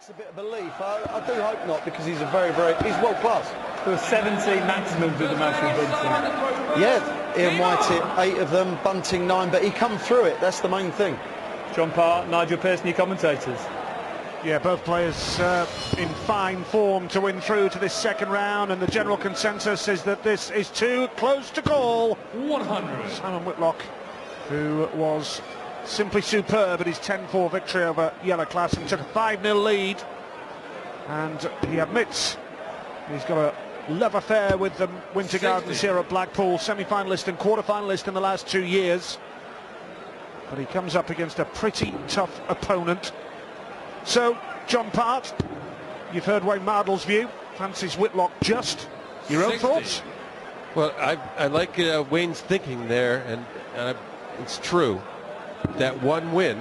It's a bit of belief. I do hope not, because he's he's world class. There were 17 maximums with the match with Bunting. Yeah, Ian White hit 8 of them, Bunting 9, but he come through it. That's the main thing. John Parr, Nigel Pearson, your commentators. Yeah, both players in fine form to win through to this second round, and the general consensus is that this is too close to call. 100. Simon Whitlock, who was simply superb at his 10-4 victory over Yellow Class and took a 5-0 lead, and he admits he's got a love affair with the Winter Gardens here at Blackpool, semi-finalist and quarter-finalist in the last 2 years, but he comes up against a pretty tough opponent. So, John Part, you've heard Wayne Mardle's view, fancies Whitlock just. Your own thoughts? Well, I like Wayne's thinking there, and it's true. That one win,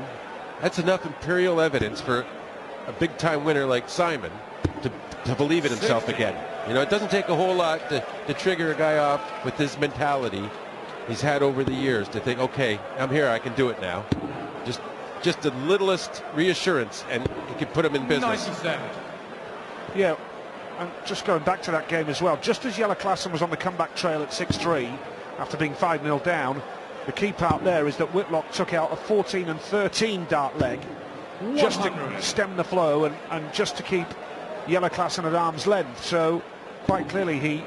that's enough imperial evidence for a big-time winner like Simon to believe in himself again. You know, it doesn't take a whole lot to trigger a guy off with this mentality he's had over the years to think, okay, I'm here, I can do it now. Just the littlest reassurance, and he can put him in business. 97. Yeah, and just going back to that game as well, just as Yellow Classen was on the comeback trail at 6-3 after being 5-0 down, the key part there is that Whitlock took out a 14 and 13 dart leg 100. just to stem the flow and just to keep Yellow Classen at arm's length. So quite clearly he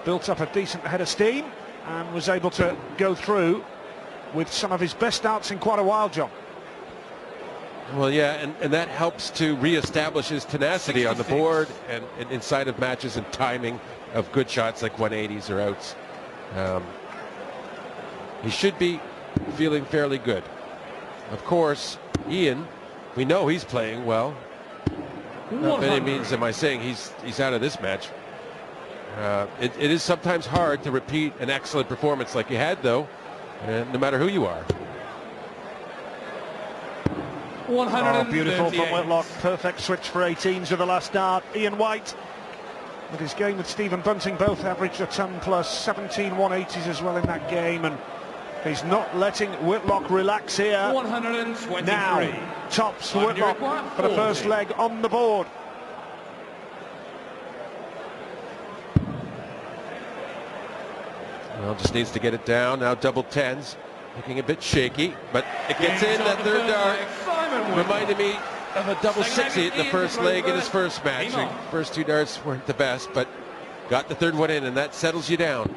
built up a decent head of steam and was able to go through with some of his best darts in quite a while, John. Well, yeah, and that helps to re-establish his tenacity 66. On the board and inside of matches and timing of good shots like 180s or outs. He should be feeling fairly good. Of course, Ian, we know he's playing well. Not by any means am I saying he's out of this match. It is sometimes hard to repeat an excellent performance like you had, though, no matter who you are. Oh, beautiful from Whitlock. Perfect switch for 18s with the last dart. Ian White, with his game with Stephen Bunting, both averaged a ton plus, 17 180s as well in that game, and he's not letting Whitlock relax here. 123. Now, tops for Whitlock for the first leg on the board. Well, just needs to get it down. Now double tens. Looking a bit shaky, but it gets in. That third dart reminded me of a double 60 at the first leg in his first match. The first 2 darts weren't the best, but got the third one in, and that settles you down.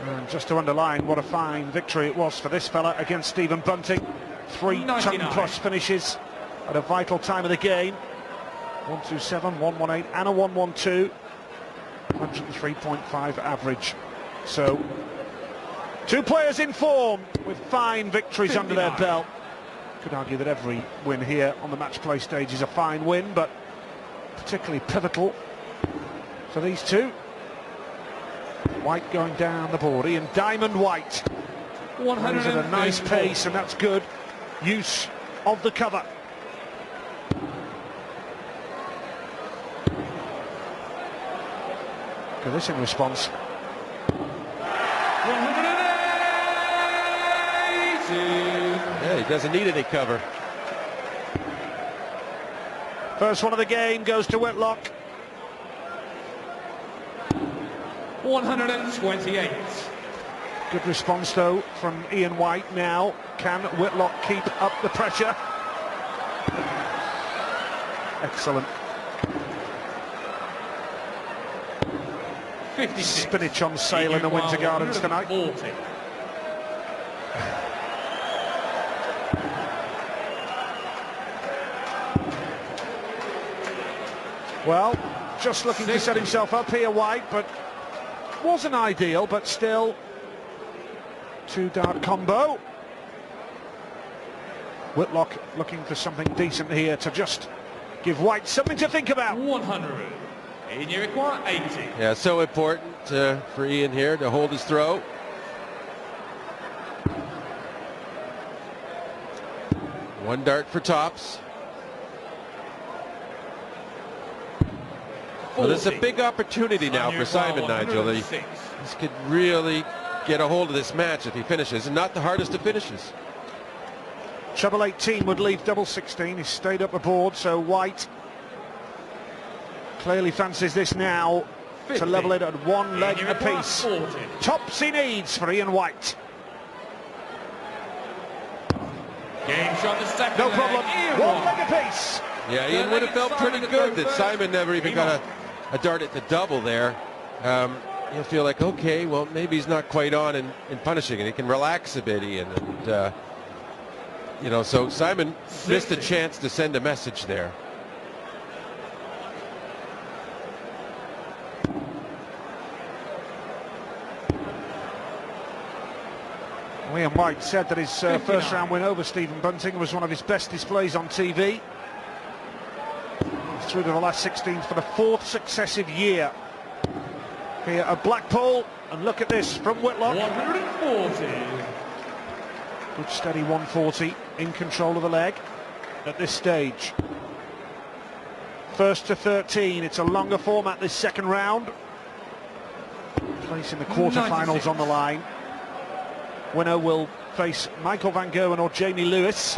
And just to underline what a fine victory it was for this fella against Stephen Bunting. 3 ton-plus finishes at a vital time of the game. 127, 118 and a 112. 103.5 average. So 2 players in form with fine victories 59. Under their belt. Could argue that every win here on the match play stage is a fine win, but particularly pivotal for these two. White going down the board, Ian Diamond White. 100 at a nice pace, and that's good use of the cover. Look at this in response. 180. Yeah, he doesn't need any cover. First one of the game goes to Whitlock. 128. Good response though from Ian White. Now can Whitlock keep up the pressure? Excellent. 56. Spinach on sale in the Winter Gardens tonight. 40. Well, just looking to set himself up here, White, but wasn't ideal, but still 2-dart combo. Whitlock looking for something decent here to just give White something to think about. 100. Ian, you require 80. Yeah, so important for Ian here to hold his throw. One dart for tops. Well, this is a big opportunity now for Simon, Nigel. He could really get a hold of this match if he finishes, and not the hardest of finishes. Treble 18 would leave double 16. He stayed up the board, so White clearly fancies this now 50. To level it at one leg apiece. Tops he needs for Ian White. Game shot the second. No problem. One leg apiece. Yeah, Ian would have felt pretty good that Simon never even got a dart at the double there. He'll feel like, okay, well, maybe he's not quite on in punishing, and he can relax a bit, Ian. And, you know, so Simon missed a chance to send a message there. Ian White said that his first round win over Stephen Bunting was one of his best displays on TV. He's through to the last 16 for the 4th successive year here at Blackpool. And look at this from Whitlock. 140. Good steady 140, in control of the leg at this stage. First to 13, it's a longer format this second round. Place in the quarterfinals on the line. Winner will face Michael Van Gerwen or Jamie Lewis.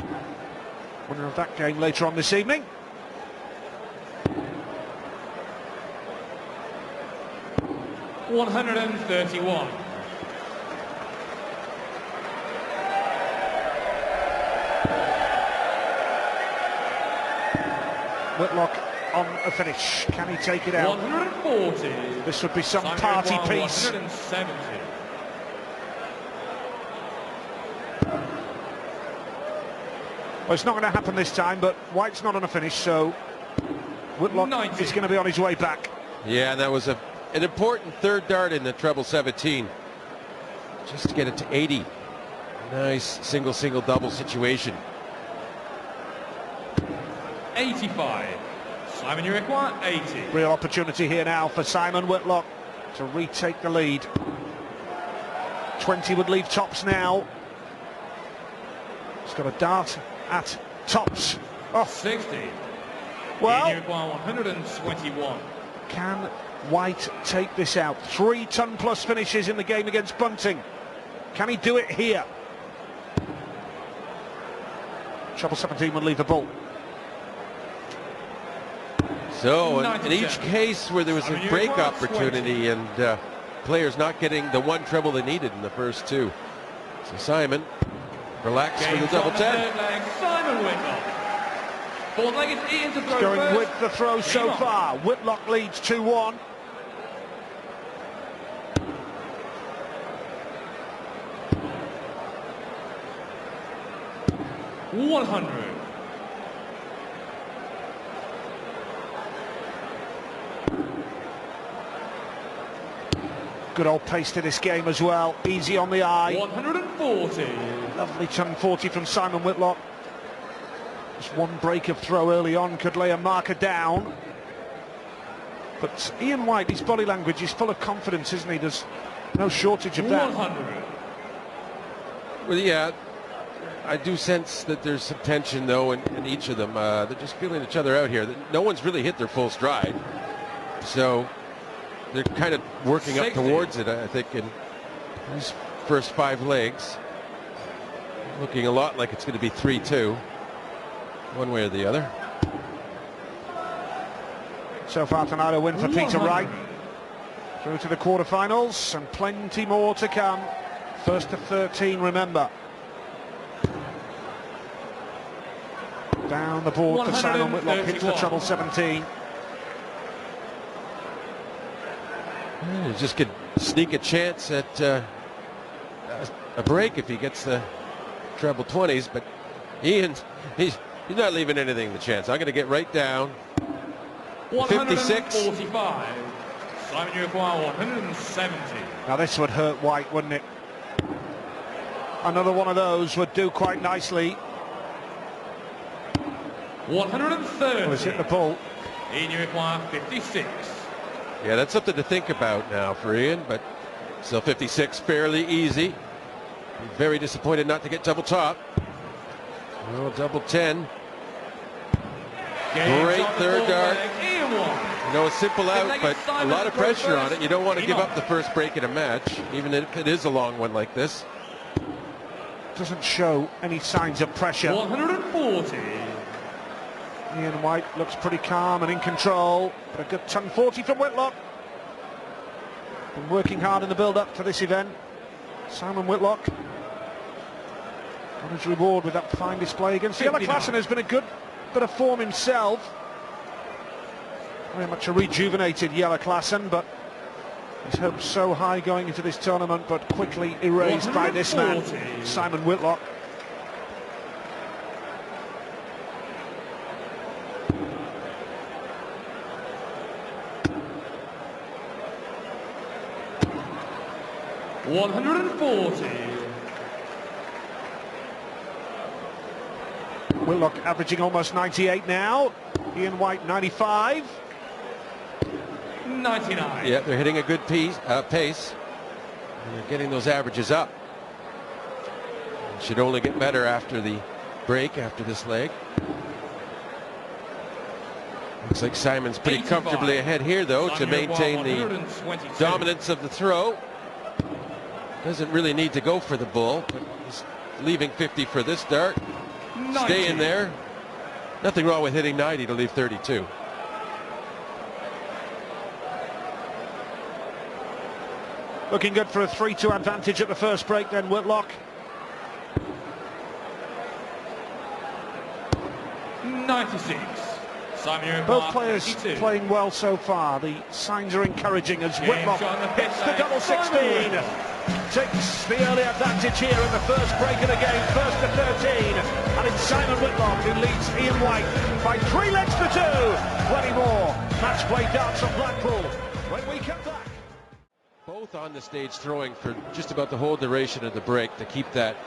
Winner of that game later on this evening. $131. Whitlock on a finish. Can he take it out? 140. This would be some party piece. 170. Well, it's not going to happen this time, but White's not on a finish, so Whitlock 90. Is going to be on his way back. Yeah, and that was an important third dart in the treble 17. Just to get it to 80. Nice single double situation. 85. Simon, you require 80. Real opportunity here now for Simon Whitlock to retake the lead. 20 would leave tops now. He's got a dart at tops. Oh, 60. Well, you require 121. Can White take this out? 3 ton plus finishes in the game against Bunting. Can he do it here? Treble 17 would leave the ball. So in each case where there was a break opportunity and players not getting the one treble they needed in the first two. So Simon relax for the double 10. Simon Whitlock. Fourth leg is Ian to throw going first. with the throw so far. Whitlock leads 2-1. $100. Good old pace to this game as well. Easy on the eye. 140. Lovely ton 40 from Simon Whitlock. Just one break of throw early on could lay a marker down. But Ian White, his body language is full of confidence, isn't he? There's no shortage of that. 100. Well, yeah, I do sense that there's some tension, though, in each of them. They're just feeling each other out here. No one's really hit their full stride. So they're kind of working 60. Up towards it, I think, in these first 5 legs. Looking a lot like it's going to be 3-2, one way or the other. So far tonight, a win for Peter Wright. Through to the quarterfinals, and plenty more to come. First to 13, remember. Down the board for Simon Whitlock, hits the treble 17. He just could sneak a chance at a break if he gets the treble 20s, but Ian, he's not leaving anything to chance. I'm going to get right down. 56. 145. Simon, you require 170. Now this would hurt White, wouldn't it? Another one of those would do quite nicely. 130. Oh, he's hit the ball. Ian, you require 56. Yeah, that's something to think about now for Ian, but still 56, fairly easy. Very disappointed not to get double top. Oh, double 10. Great third dart. You know, a simple out, but a lot of pressure on it. You don't want to give up the first break in a match, even if it is a long one like this. doesn't show any signs of pressure. 140. Ian White looks pretty calm and in control, but a good 10-40 from Whitlock. Been working hard in the build-up to this event. Simon Whitlock got his reward with that fine display against the other class, and has been a good bit of form himself. Very much a rejuvenated Jelle Klassen, but his hopes so high going into this tournament, but quickly erased by this man, Simon Whitlock. Whitlock averaging almost 98 now. Ian White 95. 99. Yeah, they're hitting a good pace. And they're getting those averages up. It should only get better after the break, after this leg. Looks like Simon's pretty 85. Comfortably ahead here, though, to maintain the dominance of the throw. Doesn't really need to go for the bull, but he's leaving 50 for this dart. 90. Stay in there. Nothing wrong with hitting 90 to leave 32. Looking good for a 3-2 advantage at the first break then, Whitlock. 96. Simon Both players 92. playing well so far. The signs are encouraging as Whitlock hits the double 16. Takes the early advantage here in the first break of the game, first to 13. And it's Simon Whitlock who leads Ian White by 3 legs to 2. Plenty more. Match play darts on Blackpool when we come back. Both on the stage throwing for just about the whole duration of the break to keep that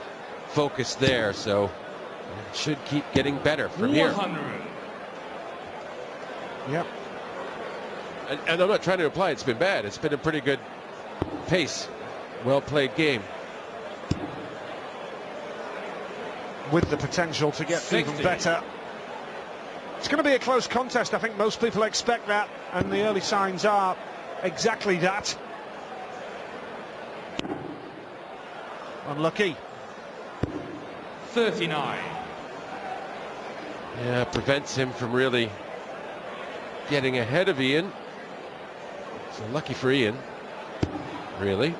focus there, so it should keep getting better from 100. here. Yep. And I'm not trying to imply it's been bad. It's been a pretty good pace, well played game. With the potential to get 60. even better. It's going to be a close contest. I think most people expect that, and the early signs are exactly that. Unlucky. 39. Yeah, prevents him from really getting ahead of Ian. So lucky for Ian, really.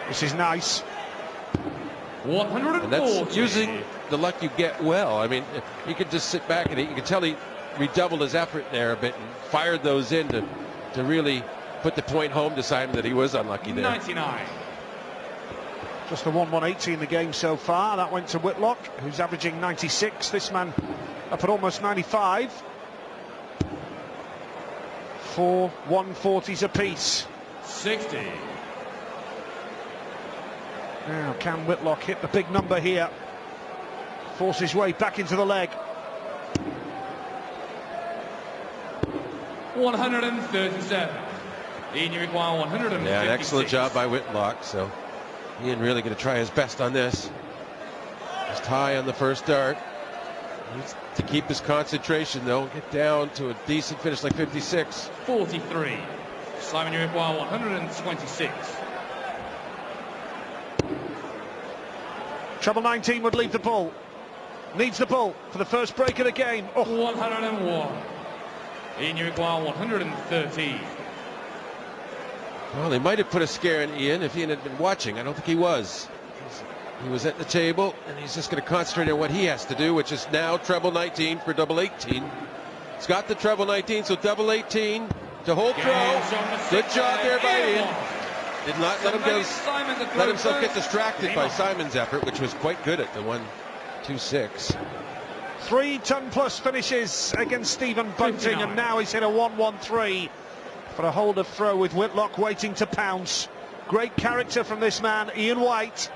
This is nice. 140. And that's using the luck you get well. I mean, he could just sit back and you can tell he redoubled his effort there a bit and fired those in to really put the point home to Simon that he was unlucky there. 99. Just a 1-1-80 in the game so far. That went to Whitlock, who's averaging 96. This man up at almost 95. 4 140s apiece. 60. Now, can Whitlock hit the big number here? Force his way back into the leg. 137. Ian, you require 156. Yeah, an excellent job by Whitlock. So Ian really going to try his best on this. Just high on the first dart. Needs to keep his concentration, though. Get down to a decent finish like 56. 43. Simon, you require 126. Treble 19 would leave the bull. Needs the bull for the first break of the game. Oh. 101. Ian, you require 113. Well, they might have put a scare in Ian if Ian had been watching. I don't think he was. He was at the table, and he's just going to concentrate on what he has to do, which is now treble 19 for double 18. He's got the treble 19, so double 18 to hold throw. Good job there by Ian. Did not let himself get distracted by Simon's effort, which was quite good at the 1-2-6. 3-ton-plus finishes against Stephen Bunting, 59. and now he's hit a 1-1-3 for a hold of throw with Whitlock waiting to pounce. Great character from this man, Ian White.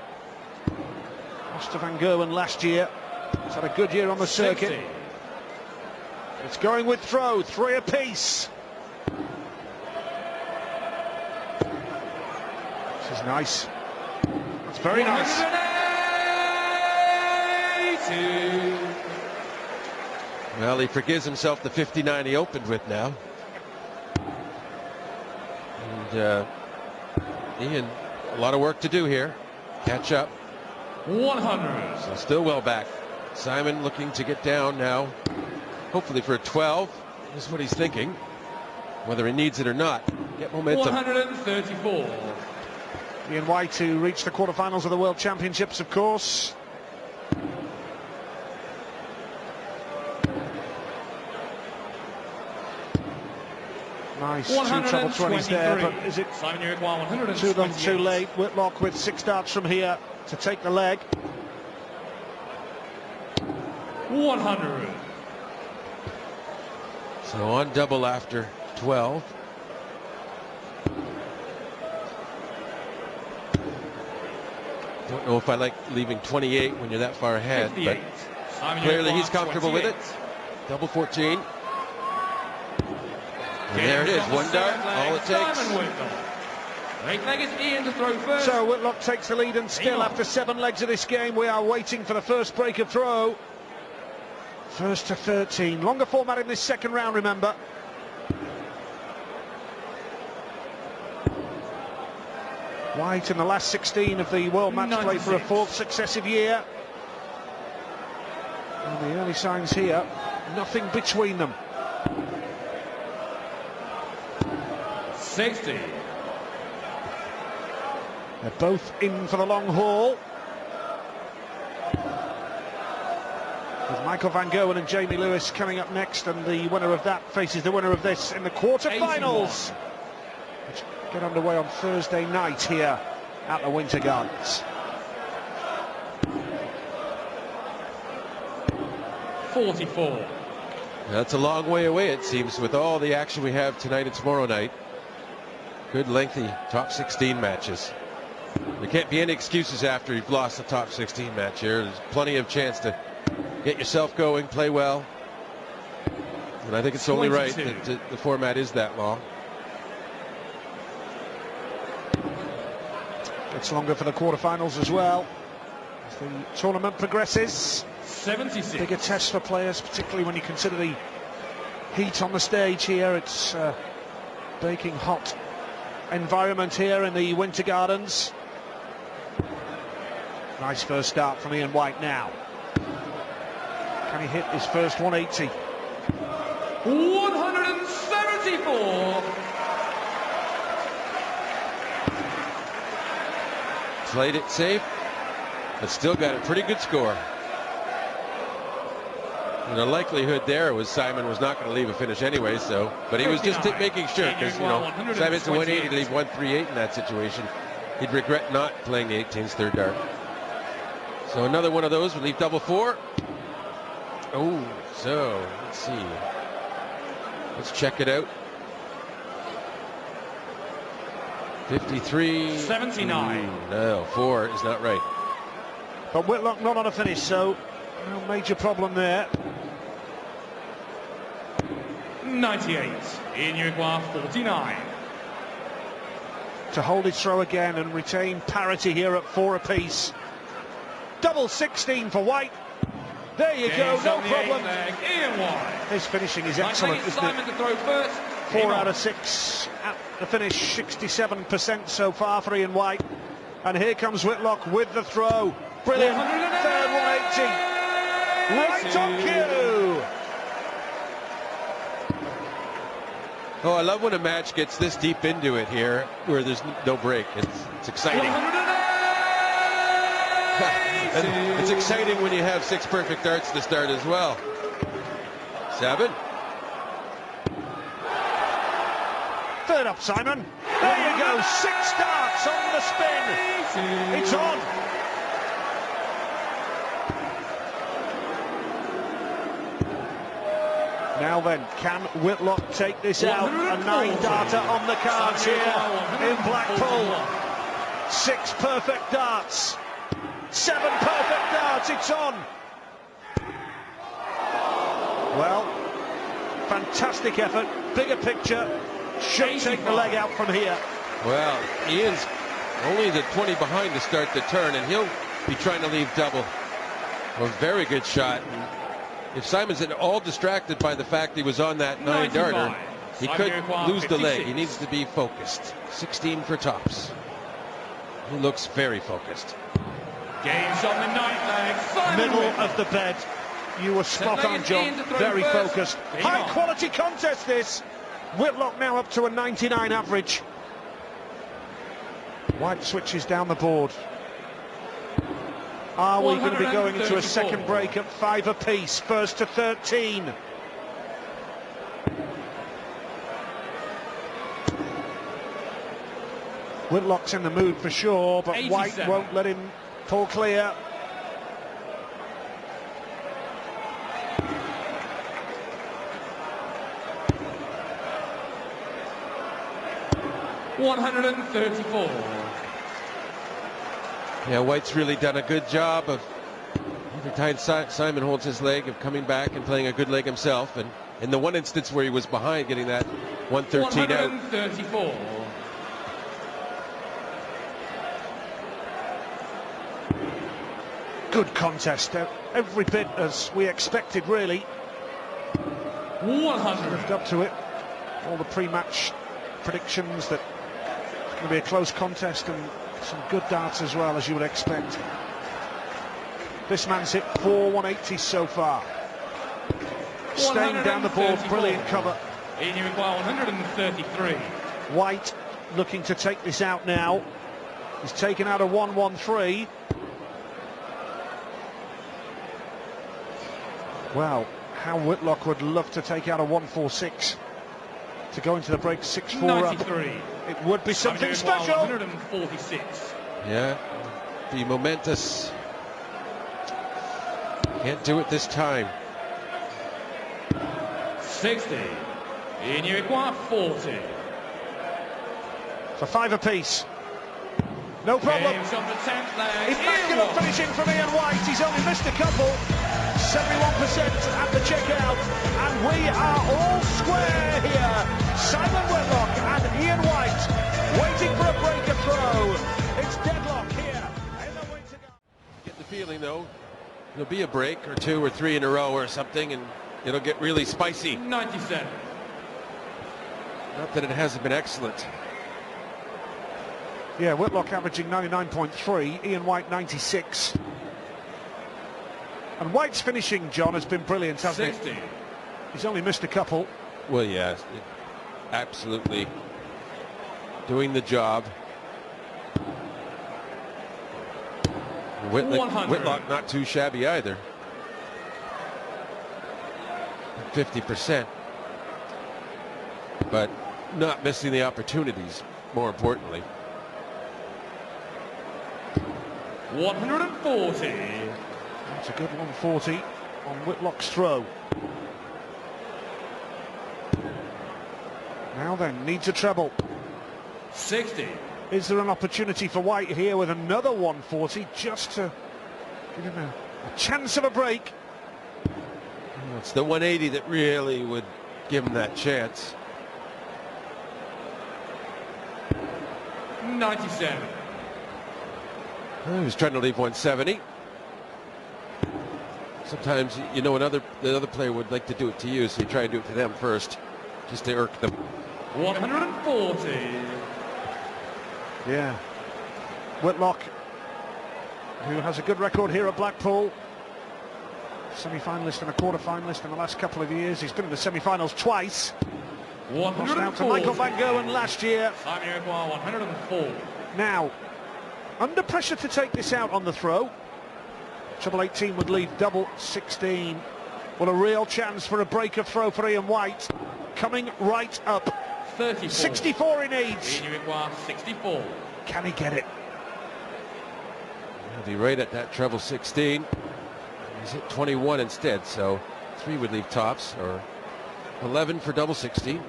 Lost to Van Gerwen last year. He's had a good year on the circuit. 60. It's going with throw, 3 apiece. This is nice. That's very nice. 182. Well, he forgives himself the 59 he opened with now. And Ian A lot of work to do here. Catch up. 100. So still well back. Simon looking to get down now, hopefully for a 12. This is what he's thinking, whether he needs it or not. Get momentum. 134. Ian White, who reached the quarterfinals of the World Championships, of course. Nice 2 treble 20s there, but is it too long, too late? Whitlock with 6 darts from here to take the leg. 100. So on double after 12. Don't know if I like leaving 28 when you're that far ahead, 58. but clearly he's comfortable with it. Double 14. And there it is, 1 dart, all it takes. Right leg is Ian to throw first. So Whitlock takes the lead, and still after 7 legs of this game we are waiting for the first break of throw. First to 13. Longer format in this second round, remember. White in the last 16 of the World Matchplay for a 4th successive year. And the early signs here, nothing between them. 60. They're both in for the long haul. With Michael Van Gerwen and Jamie Lewis coming up next, and the winner of that faces the winner of this in the quarter-finals, which get underway on Thursday night here at the Winter Gardens. 44. That's a long way away, it seems, with all the action we have tonight and tomorrow night. Good lengthy top 16 matches. There can't be any excuses after you've lost the top 16 match here. There's plenty of chance to get yourself going, play well. And I think it's only right that the format is that long. It's longer for the quarterfinals as well as the tournament progresses. 76. Bigger test for players, particularly when you consider the heat on the stage here. It's a baking hot environment here in the Winter Gardens. Nice first start from Ian White now. Can he hit his first 180? 174. Played it safe, but still got a pretty good score. And the likelihood there was Simon was not going to leave a finish anyway, so, but he was just making sure, because, you know, Simon's to 180 to leave 138 in that situation. He'd regret not playing the 18's third dart. So another one of those would leave double 4. Oh, so let's see. Let's check it out. 53. 79. No, 4 is not right. But Whitlock not on a finish, so no major problem there. 98. In Uruguay, 49. To hold his throw again and retain parity here at 4 apiece. Double 16 for White. There you go, no problem. Ian White. His finishing is excellent, isn't it? Simon to throw first. 4 out of 6 at the finish, 67% so far for Ian White. And here comes Whitlock with the throw. Brilliant. Third 180. Right on cue. Oh, I love when a match gets this deep into it here, where there's no break. It's exciting. And it's exciting when you have 6 perfect darts to start as well. 7. Third up, Simon. There you go, 6 darts on the spin. It's on. Now then, can Whitlock take this out? A 9-darter on the cards here in Blackpool. 6 perfect darts. 7 perfect darts, it's on. Well, fantastic effort, bigger picture. Should take the leg out from here. Well, Ian's only the 20 behind to start the turn, and he'll be trying to leave double. A very good shot. And if Simon's at all distracted by the fact he was on that 9-darter, he could lose the leg. He needs to be focused. 16 for tops. He looks very focused. Games on the night leg. Middle of the bed. You were spot on, John. Very focused. High quality contest this. Whitlock now up to a 99 average. White switches down the board. Are we going to be going into a second break at 5 apiece? First to 13. Whitlock's in the mood for sure, but 87. White won't let him pull clear. $134. Yeah, White's really done a good job of, every time Simon holds his leg, of coming back and playing a good leg himself. And in the one instance where he was behind, getting that 113 out. 134. Good contest, every bit as we expected, really. 100. Lived up to it. All the pre-match predictions that it's going to be a close contest, and some good darts as well, as you would expect. This man's hit 4 180s so far. Staying down the board, brilliant cover. In you require 133. White looking to take this out now. He's taken out a 113. Wow, how Whitlock would love to take out a 146 to go into the break 6-4 up. It would be something special. 146. Yeah, be momentous. Can't do it this time. 60. In you require 40. For 5 apiece. No problem. Games on the 10th leg. Immaculate finishing from Ian White. He's only missed a couple. 71% at the checkout, and we are all square here. Simon Whitlock and Ian White waiting for a breaker throw. It's deadlock here in the way to go. Get the feeling though, there'll be a break or 2 or 3 in a row or something, and it'll get really spicy. 97. Not that it hasn't been excellent. Yeah, Whitlock averaging 99.3, Ian White 96. And White's finishing, John, has been brilliant, hasn't 60. it? He's only missed a couple. Well, yeah, absolutely doing the job. Whitlock not too shabby either. 50%. But not missing the opportunities, more importantly. 140. That's a good 140 on Whitlock's throw. Now then, needs a treble. 60. Is there an opportunity for White here with another 140 just to give him a chance of a break? It's the 180 that really would give him that chance. 97. He was trying to leave 170. Sometimes, you know, the other player would like to do it to you, so you try and do it to them first, just to irk them. 140. Yeah. Whitlock, who has a good record here at Blackpool. Semi-finalist and a quarter-finalist in the last couple of years. He's been in the semi-finals twice. 140. Lost out to Michael Van Gerwen last year. 104. Now, under pressure to take this out on the throw. Treble 18 would leave double 16. Well, a real chance for a breaker throw for Ian White. Coming right up. 34. 64 he needs. You require 64. Can he get it? He'll be right at that treble 16. He's hit 21 instead, so 3 would leave tops, or 11 for double 16.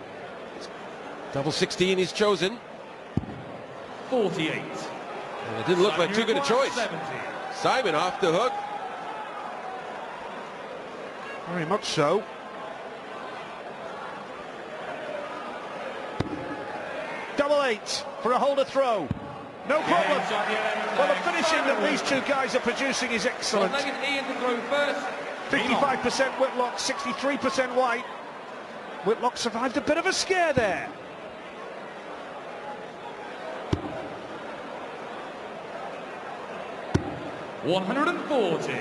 Double 16 he's chosen. 48. And it didn't look like too good a choice. 70. Simon off the hook. Very much so. Double 8 for a holder throw. No problem. Well, the finishing that these two guys are producing is excellent. 55% Whitlock, 63% White. Whitlock survived a bit of a scare there. 140.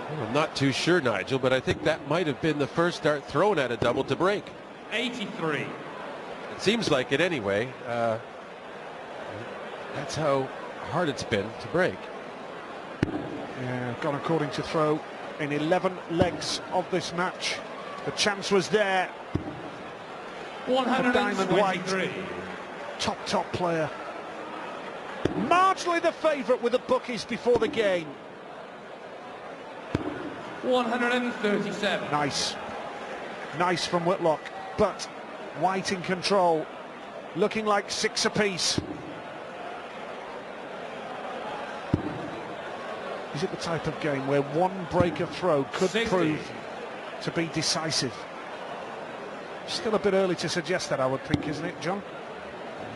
Well, I'm not too sure, Nigel, but I think that might have been the first dart thrown at a double to break. 83. It seems like it anyway. That's how hard it's been to break. Yeah, gone according to throw in 11 legs of this match. The chance was there. 123. Top player. Marginally the favourite with the bookies before the game. 137. Nice from Whitlock, but White in control, looking like 6 apiece. Is it the type of game where one breaker throw could 60. prove to be decisive? Still a bit early to suggest that, I would think, isn't it, John?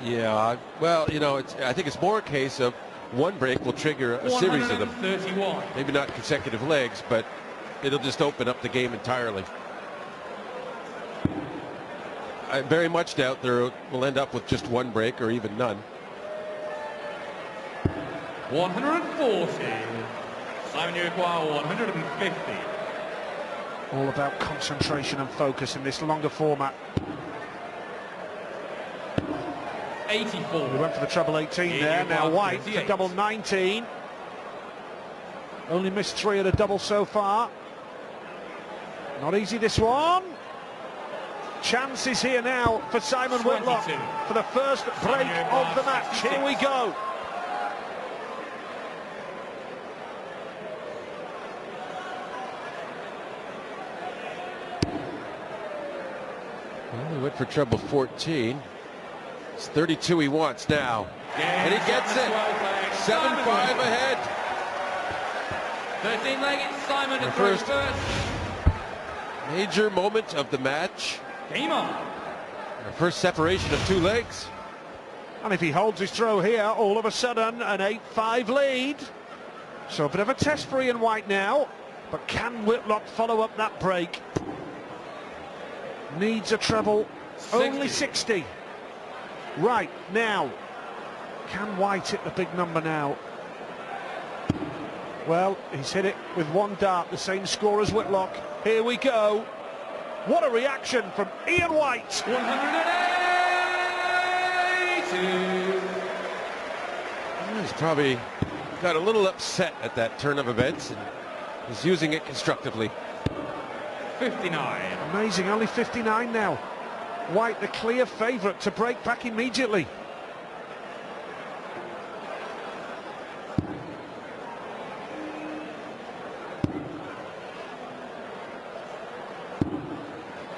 Yeah, well, you know, I think it's more a case of one break will trigger a series of them. 131. Maybe not consecutive legs, but it'll just open up the game entirely. I very much doubt there will end up with just one break or even none. 140. Simon, you require 150. All about concentration and focus in this longer format. 84. We went for the treble 18 there. Now White for double 19. Only missed 3 at a double so far. Not easy, this one. Chance is here now for Simon 22. Whitlock for the first break of the match. 66. Here we go. Well, he went for treble 14. It's 32 he wants now. And he gets it. 7-5 ahead. 13-legged Simon The to throw first first. major moment of the match. Game on. Our first separation of 2 legs. And if he holds his throw here, all of a sudden an 8-5 lead. So a bit of a test for Ian White now. But can Whitlock follow up that break? Needs a treble. 60. Only 60. Right, now. Can White hit the big number now? Well, he's hit it with 1 dart, the same score as Whitlock. Here we go. What a reaction from Ian White. 182. He's probably got a little upset at that turn of events and is using it constructively. 59. Amazing, only 59 now. White the clear favourite to break back immediately.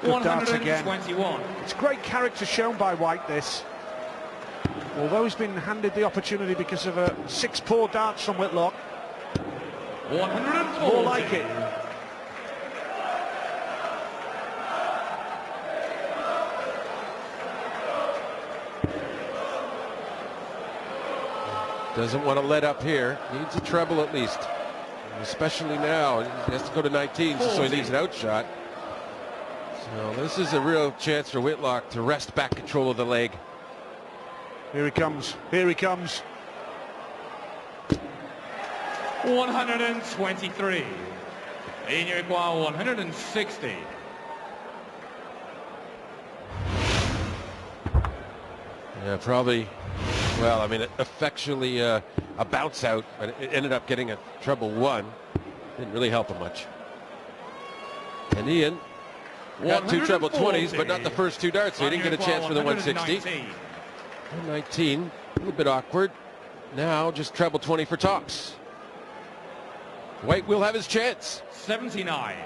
Good darts again. 121. It's great character shown by White, this. Although he's been handed the opportunity because of 6 poor darts from Whitlock. 140. More like it. Doesn't want to let up here. Needs a treble at least. Especially now. He has to go to 19, so he needs an outshot. So this is a real chance for Whitlock to wrest back control of the leg. Here he comes. Here he comes. 123. And you require 160. Yeah, probably. Well, I mean, effectually a bounce out, but it ended up getting a treble 1. Didn't really help him much. And Ian got 2 treble 20s, but not the first 2 darts, so he didn't get a chance for the 160. 119, a little bit awkward. Now just treble 20 for tops. White will have his chance. 79.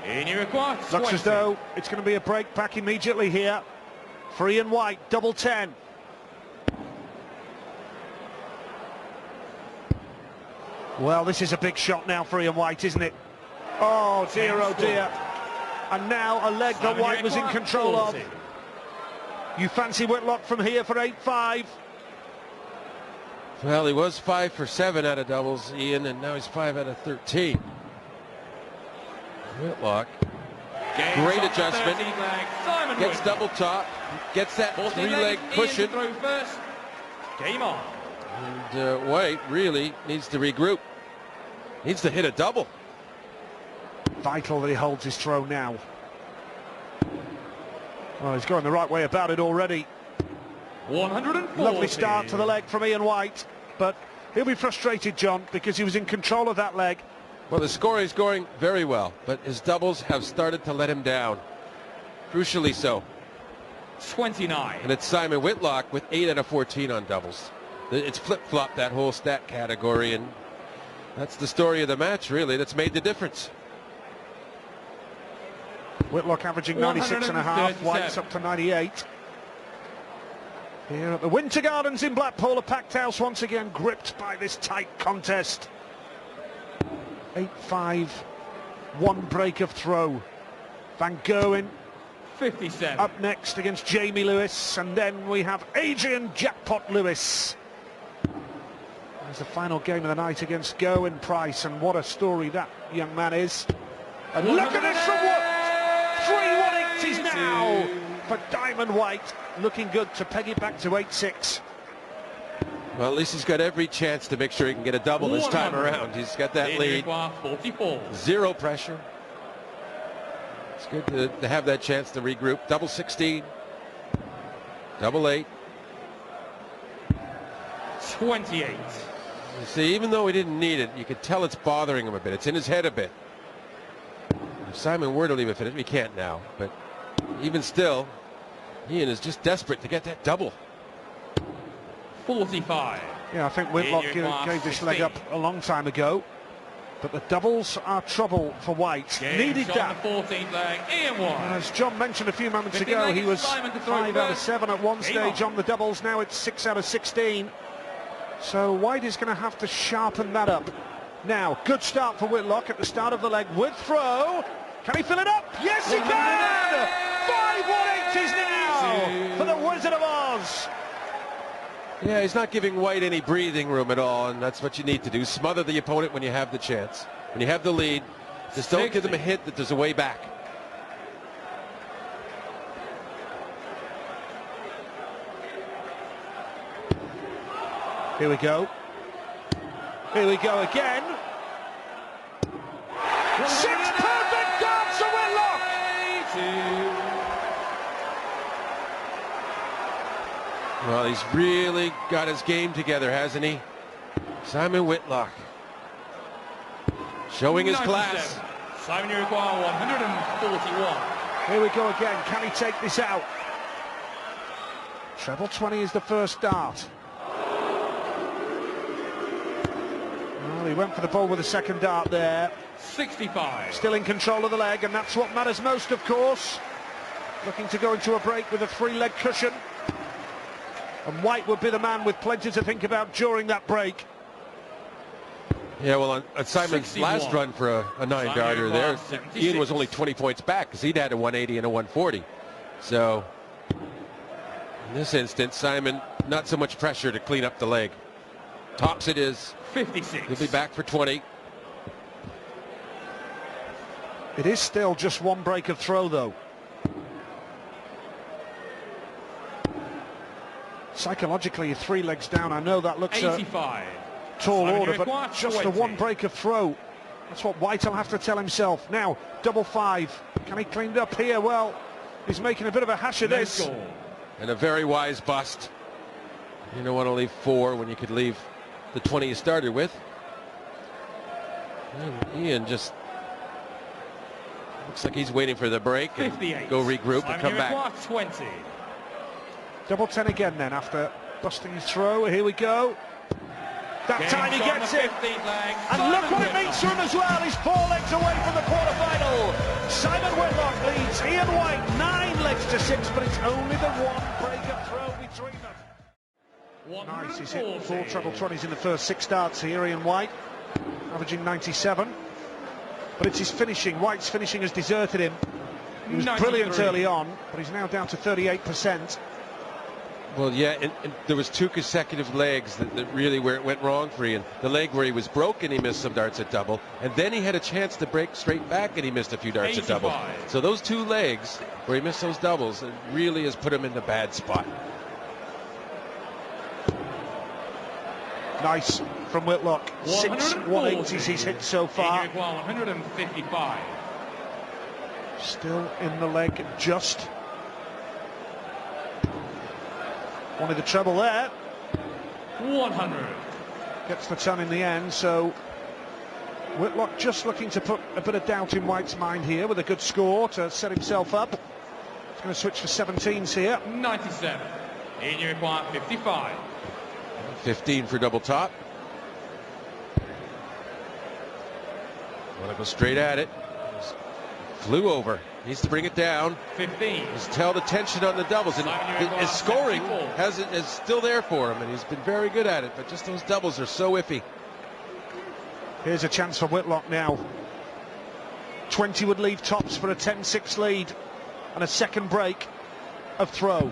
And you require 20. Looks as though it's going to be a break back immediately here for Ian White, double 10. Well, this is a big shot now for Ian White, isn't it? Oh dear, oh dear. And now a leg that White was in control of. You fancy Whitlock from here for 8-5? Well, he was 5 for 7 out of doubles, Ian, and now he's 5 out of 13. Whitlock, great adjustment. Gets double top, gets that 3-leg cushion. Throw first. Game on. And White really needs to regroup. Needs to hit a double. Vital that he holds his throw now. Well, he's going the right way about it already. 140. Lovely start to the leg from Ian White, but he'll be frustrated, John, because he was in control of that leg. Well, the scoring is going very well, but his doubles have started to let him down. Crucially so. 29. And it's Simon Whitlock with 8 out of 14 on doubles. It's flip-flopped that whole stat category, and that's the story of the match, really. That's made the difference. Whitlock averaging 96.5, White's up to 98. Here at the Winter Gardens in Blackpool, a packed house once again gripped by this tight contest. 8-5, one break of throw. Van Gerwen 57. up next against Jamie Lewis, and then we have Adrian Jackpot Lewis. There's the final game of the night against Gerwin Price, and what a story that young man is. And look at this from Wood! 3 180s now for Diamond White, looking good to peg it back to 8-6. Well, at least he's got every chance to make sure he can get a double this time around. He's got that lead. 44. Zero pressure. It's good to have that chance to regroup. Double 16. Double 8. 28. You see, even though he didn't need it, you could tell it's bothering him a bit. It's in his head a bit. If Simon were to leave it finish, we can't now. But even still, Ian is just desperate to get that double. 45. Yeah, I think Whitlock gave this leg up a long time ago. But the doubles are trouble for White. Needed that. The 14th leg, Ian White. And as John mentioned a few moments ago, he was 5 out of 7 at one stage on the doubles. Now it's 6 out of 16. So White is going to have to sharpen that up. Now, good start for Whitlock at the start of the leg with throw. Can he fill it up? Yes, he can! 5 180s now for the Wizard of Oz. Yeah, he's not giving White any breathing room at all, and that's what you need to do. Smother the opponent when you have the chance. When you have the lead, just don't give them a hint that there's a way back. Here we go. Here we go again. 6 perfect darts to Whitlock! Well, he's really got his game together, hasn't he? Simon Whitlock. Showing his class. Simon, you require 141. Here we go again. Can he take this out? Treble 20 is the first dart. Well, he went for the ball with the second dart there. 65. Still in control of the leg, and that's what matters most, of course. Looking to go into a break with a 3-leg cushion. And White would be the man with plenty to think about during that break. Yeah, well, on Simon's 61. last run for a 9-darter there, 76. Ian was only 20 points back because he'd had a 180 and a 140. So, in this instance, Simon, not so much pressure to clean up the leg. Tops it is. 56. He'll be back for 20. It is still just one break of throw, though. Psychologically, 3 legs down. I know that looks 85. a tall Simon, order, you but require just 20. a one break of throw. That's what White will have to tell himself. Now, double 5. Can he clean it up here? Well, he's making a bit of a hash of this. And a very wise bust. You don't want to leave 4 when you could leave the 20 you started with. And Ian just looks like he's waiting for the break and 58. go regroup Simon, and come you back. require 20. Double 10 again then after busting his throw. Here we go. That time he gets it. And look what it means to him as well. He's 4 legs away from the quarterfinal. Simon Whitlock leads Ian White 9 legs to 6, but it's only the one break of throw between them. Nice, he's hit 4 treble 20s in the first 6 starts here, Ian White, averaging 97. But it's his finishing. White's finishing has deserted him. He was 93. brilliant early on, but he's now down to 38%. Well, yeah, and there was 2 consecutive legs that really where it went wrong for Ian. The leg where he was broken, he missed some darts at double, and then he had a chance to break straight back and he missed a few darts 85. at double. So those 2 legs where he missed those doubles, it really has put him in the bad spot. Nice from Whitlock. 6 180s he's hit so far. 155. Still in the leg, just. Wanted the treble there. 100. Gets the ton in the end, so Whitlock just looking to put a bit of doubt in White's mind here with a good score to set himself up. He's going to switch for 17s here. 97. In you require 55. 15 for double top. Want to go straight at it. Flew over. Needs to bring it down. 15. Just tell the tension on the doubles. And his scoring is still there for him, and he's been very good at it. But just those doubles are so iffy. Here's a chance for Whitlock now. 20 would leave tops for a 10-6 lead and a second break of throw.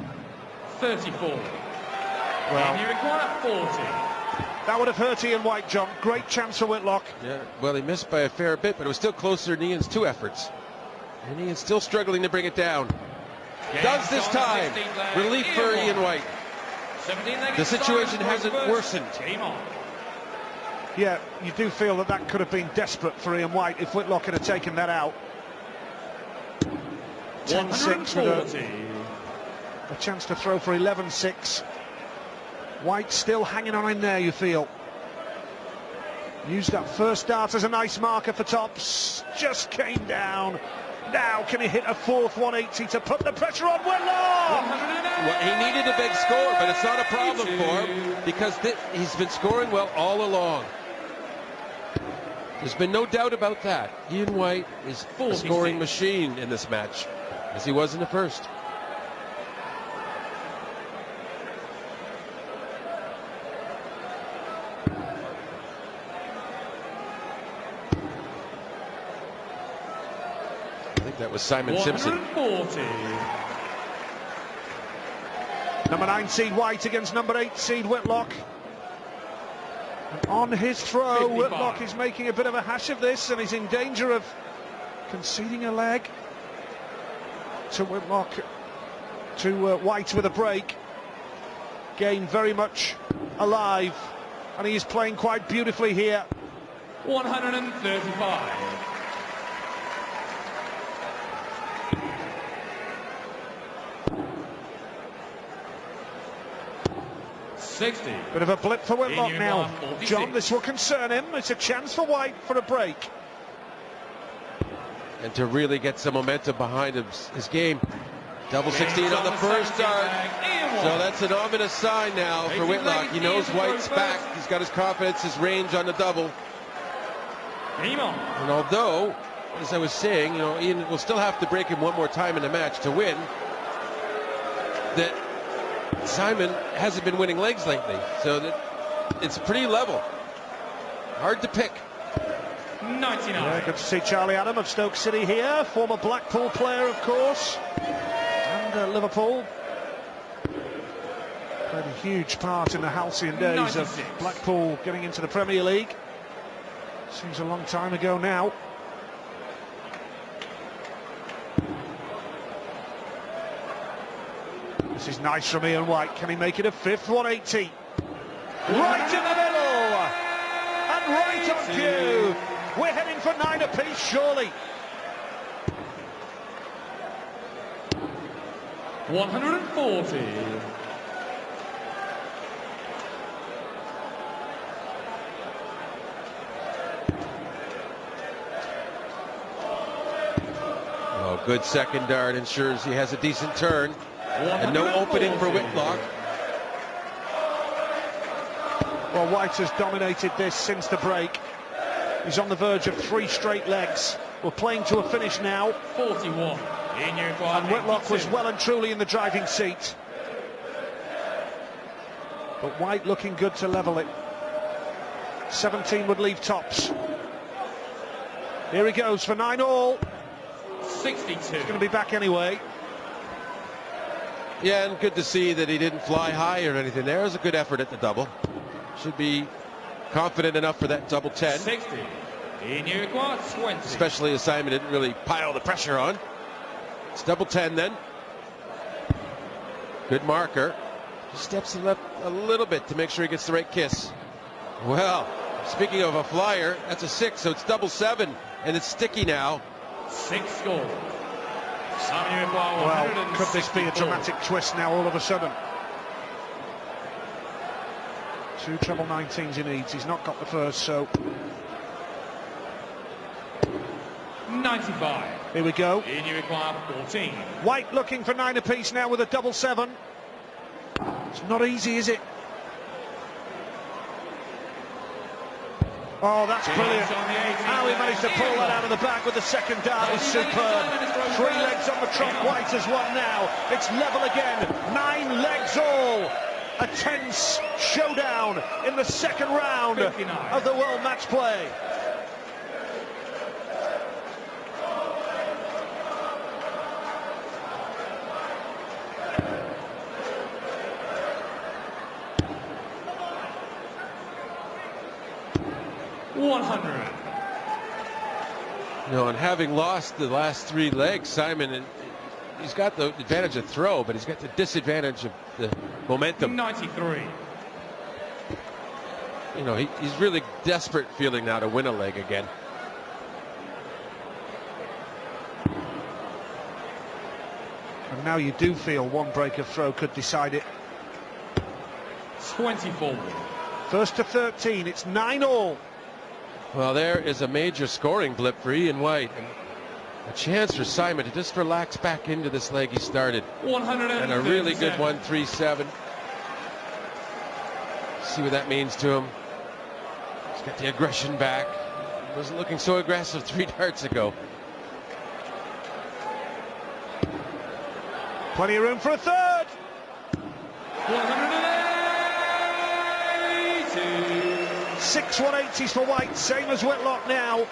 34. Well, and you require 40. That would have hurt Ian White, John. Great chance for Whitlock. Yeah, well, he missed by a fair bit, but it was still closer than Ian's 2 efforts. And Ian's still struggling to bring it down. Does this time. Relief for Ian White. The situation hasn't worsened. Yeah, you do feel that that could have been desperate for Ian White if Whitlock had taken that out. 10-6 with a chance to throw for 11-6. White still hanging on in there, you feel. Used that first dart as a nice marker for tops. Just came down. Now can he hit a fourth 180 to put the pressure on Whitlock? Well, he needed a big score, but it's not a problem for him because he's been scoring well all along. There's been no doubt about that. Ian White is a scoring machine in this match, as he was in the first. I think that was Simon Simpson. 140. Number 9 seed White against number 8 seed Whitlock. And on his throw, 55. Whitlock is making a bit of a hash of this and he's in danger of conceding a leg to Whitlock, to White with a break. Game very much alive and he is playing quite beautifully here. 135. 60. Bit of a blip for Whitlock now. 46. John, this will concern him. It's a chance for White for a break. And to really get some momentum behind his game. Double 16 on the first dart. So that's an ominous sign now for Whitlock. He knows White's back. He's got his confidence, his range on the double. And although, as I was saying, you know, Ian will still have to break him one more time in the match to win, that Simon hasn't been winning legs lately, so that it's pretty level. Hard to pick. 99. Yeah, good to see Charlie Adam of Stoke City here, former Blackpool player, of course, and Liverpool. Played a huge part in the halcyon days 96. of Blackpool getting into the Premier League. Seems a long time ago now. This is nice from Ian White. Can he make it a fifth 180? Right in the middle! And right on cue! We're heading for 9 apiece, surely. 140. Oh, good second dart ensures he has a decent turn. And no opening for Whitlock. Well, White has dominated this since the break. He's on the verge of 3 straight legs. We're playing to a finish now. 41. And Whitlock was well and truly in the driving seat. But White looking good to level it. 17 would leave tops. Here he goes for 9 all. 62. He's going to be back anyway. Yeah, and good to see that he didn't fly high or anything. There was a good effort at the double. Should be confident enough for that double 10. 60. In you require 20. Especially as Simon didn't really pile the pressure on. It's double 10 then. Good marker. Just steps left a little bit to make sure he gets the right kiss. Well, speaking of a flyer, that's a 6, so it's double 7, and it's sticky now. 6 score. Well, could this be a dramatic twist now all of a sudden? 2 treble 19s he needs. He's not got the first, so 95. Here we go. And you require 14. White looking for 9 apiece now with a double 7. It's not easy, is it? Oh, that's brilliant. How he managed to pull that out of the bag with the second dart is superb. 3 legs on the trot. White has won now. It's level again. 9 legs all. A tense showdown in the second round 59. of the World Match Play. And having lost the last 3 legs, Simon, he's got the advantage of throw, but he's got the disadvantage of the momentum. 93. You know, he's really desperate feeling now to win a leg again. And now you do feel one break of throw could decide it. 24. First to 13, it's 9 all. Well, there is a major scoring blip for Ian White, and a chance for Simon to just relax back into this leg he started. 137. And a really good 1-3-7. See what that means to him. He's got the aggression back. He wasn't looking so aggressive 3 darts ago. Plenty of room for a third. 180. 6 180s for White, same as Whitlock now.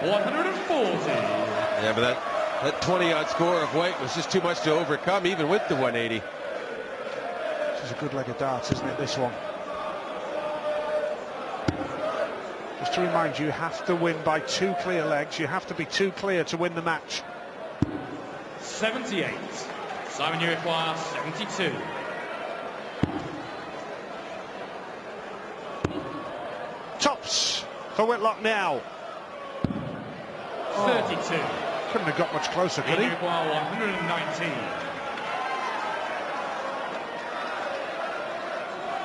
140. Yeah, but that 20-odd score of White was just too much to overcome, even with the 180. This is a good leg of darts, isn't it, this one? Just to remind you, you have to win by 2 clear legs. You have to be 2 clear to win the match. 78. Simon, you require 72. Tops for Whitlock now. 32. Couldn't have got much closer, could And he? you require 119.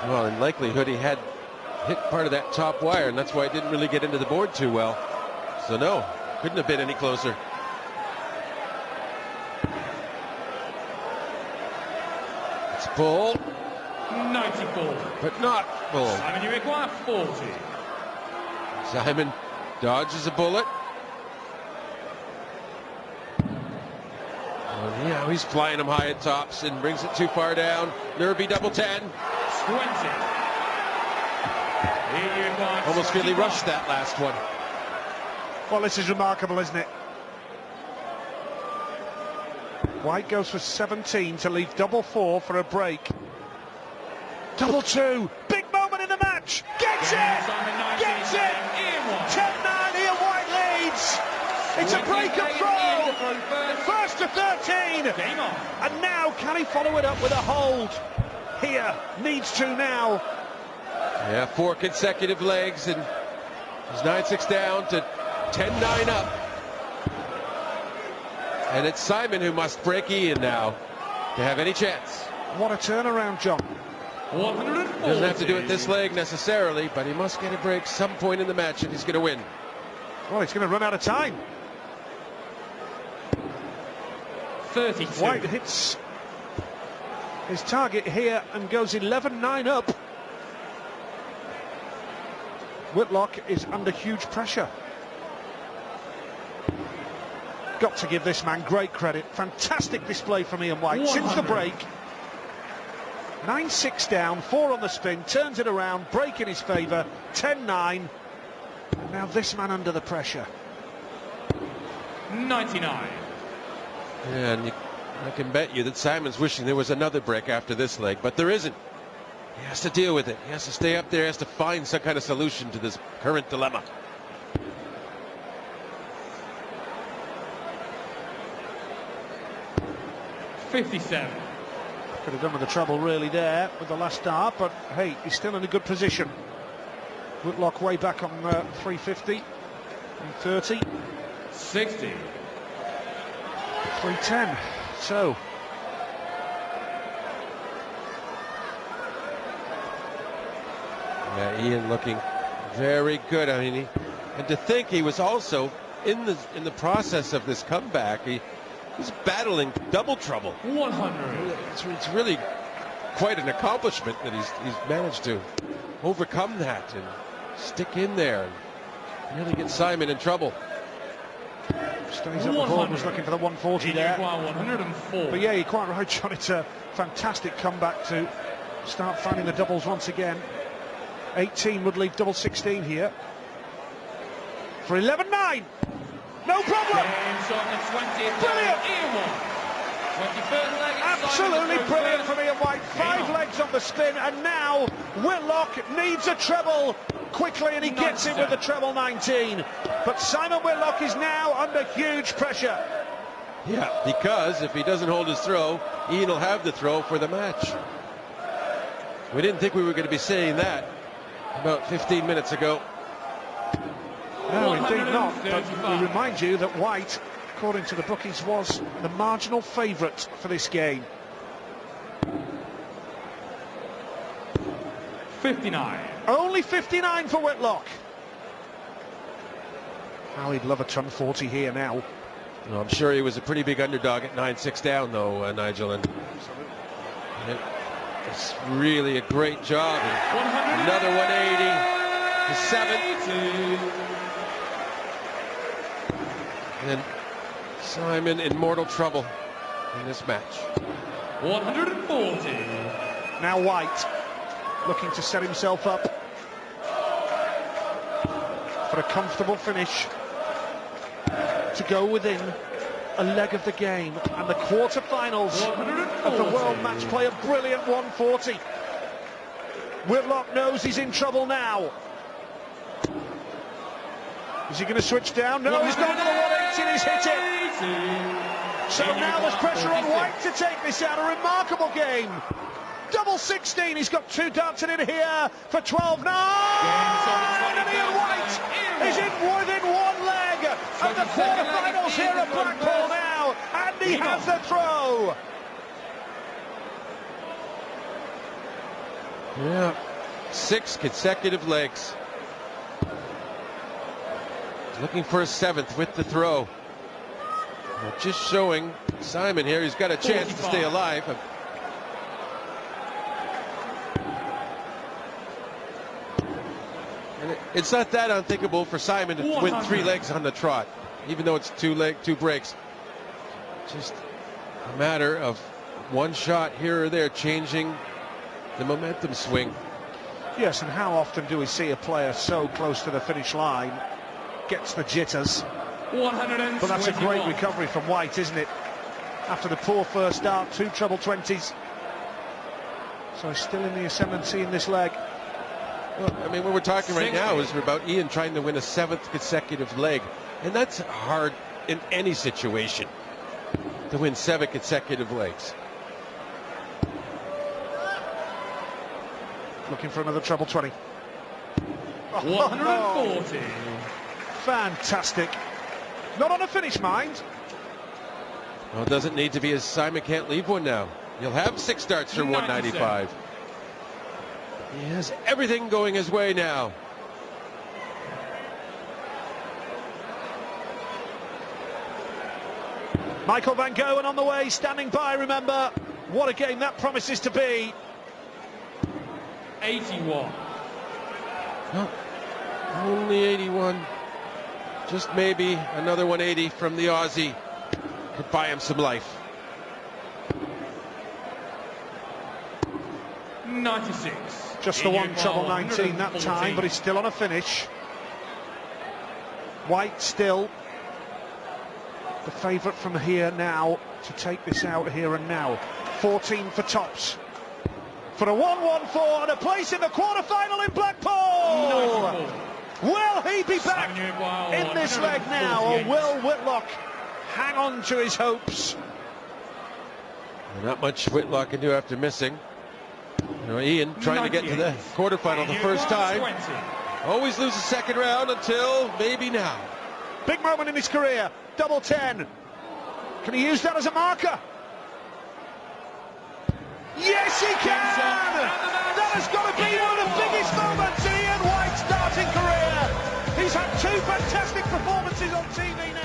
Well, in likelihood, he had hit part of that top wire, and that's why it didn't really get into the board too well. So no, couldn't have been any closer. It's pull. 94. But not pull. Simon, you require 40. Simon dodges a bullet. Oh, yeah, he's flying them high at tops and brings it too far down. Nervy double 10. 20. Here you require Almost really 21. rushed that last one. Well, this is remarkable, isn't it? White goes for 17 to leave double 4 for a break. Double 2, big moment in the match. Gets it! Gets it! 10-9, Ian White leads. It's a break of throw. First to 13. Game on. And now, can he follow it up with a hold? Here, needs to now. Yeah, 4 consecutive legs, and he's 9-6 down to 10-9 up. And it's Simon who must break Ian now to have any chance. What a turnaround, John. 140. Doesn't have to do it this leg necessarily, but he must get a break some point in the match if he's going to win. Well, he's going to run out of time. 32. White hits his target here and goes 11-9 up. Whitlock is under huge pressure. Got to give this man great credit. Fantastic display from Ian White 100. since the break. 9-6 down, 4 on the spin, turns it around, break in his favour, 10-9. And now this man under the pressure. 99. Yeah, and I can bet you that Simon's wishing there was another break after this leg, but there isn't. He has to deal with it. He has to stay up there, he has to find some kind of solution to this current dilemma. 57. Could have done with the treble really there with the last dart, but hey, he's still in a good position. Whitlock way back on 350, 330. 60. 310. So yeah, Ian looking very good. I mean, and to think he was also in the process of this comeback. He's battling double trouble. 100. It's really quite an accomplishment that he's managed to overcome that and stick in there and really get Simon in trouble. Stays up the board, was looking for the 140 there. 104. But yeah, you're quite right, John. It's a fantastic comeback to start finding the doubles once again. 18 would leave double 16 here. For 11-9. No problem. Brilliant. Absolutely brilliant from Ian White. 5 legs on the spin, and now Whitlock needs a treble quickly, and he gets it with the treble 19. But Simon Whitlock is now under huge pressure. Yeah, because if he doesn't hold his throw, Ian will have the throw for the match. We didn't think we were going to be saying that about 15 minutes ago. No, indeed not. But we remind you that White, according to the bookies, was the marginal favourite for this game. 59. Only 59 for Whitlock. How he'd love a ton 40 here now. Well, I'm sure he was a pretty big underdog at 9-6 down, though, Nigel. And it's really a great job. And another 180. The 7th. And Simon in mortal trouble in this match. 140. Now White looking to set himself up for a comfortable finish to go within a leg of the game and the quarter-finals of the World Matchplay. A brilliant 140. Whitlock knows he's in trouble now. Is he going to switch down? No, he's gone for the 180 and he's hit it. So now there's pressure on White to take this out. A remarkable game. Double 16. He's got 2 darts in here for 12-9. And Ian White is in within 1 leg of the quarterfinals here at Blackpool now. And he has the throw. Yeah, 6 consecutive legs. Looking for a 7th with the throw. Well, just showing Simon here, he's got a chance to stay alive. And it's not that unthinkable for Simon to win 3 legs on the trot, even though it's 2 breaks. Just a matter of 1 shot here or there changing the momentum swing. Yes, and how often do we see a player so close to the finish line gets the jitters? 121. But that's a great recovery from White, isn't it? After the poor first start, 2 treble 20s. So he's still in the ascendancy in this leg. Well, I mean, what we're talking right now is about Ian trying to win a 7th consecutive leg. And that's hard in any situation, to win 7 consecutive legs. Looking for another treble 20. 140. Fantastic. Not on a finish, mind. Well, it doesn't need to be, as Simon can't leave one now. You'll have 6 darts for 195. He has everything going his way now. Michael Van Gogh on the way, standing by, remember. What a game that promises to be. 81. Well, only 81. Just maybe another 180 from the Aussie could buy him some life. 96. Just the 1 treble 19 that time, but he's still on a finish. White still the favourite from here now to take this out here and now. 14 for tops. For a 1-1-4 and a place in the quarter-final in Blackpool. Will he be back in this leg now, or will Whitlock hang on to his hopes? Not much Whitlock can do after missing. You know, Ian trying to get to the quarterfinal the first time. Always loses second round until maybe now. Big moment in his career, double 10. Can he use that as a marker? Yes, he can! That has got to be one of the biggest moments in Ian White's starting career. He's had two fantastic performances on TV now.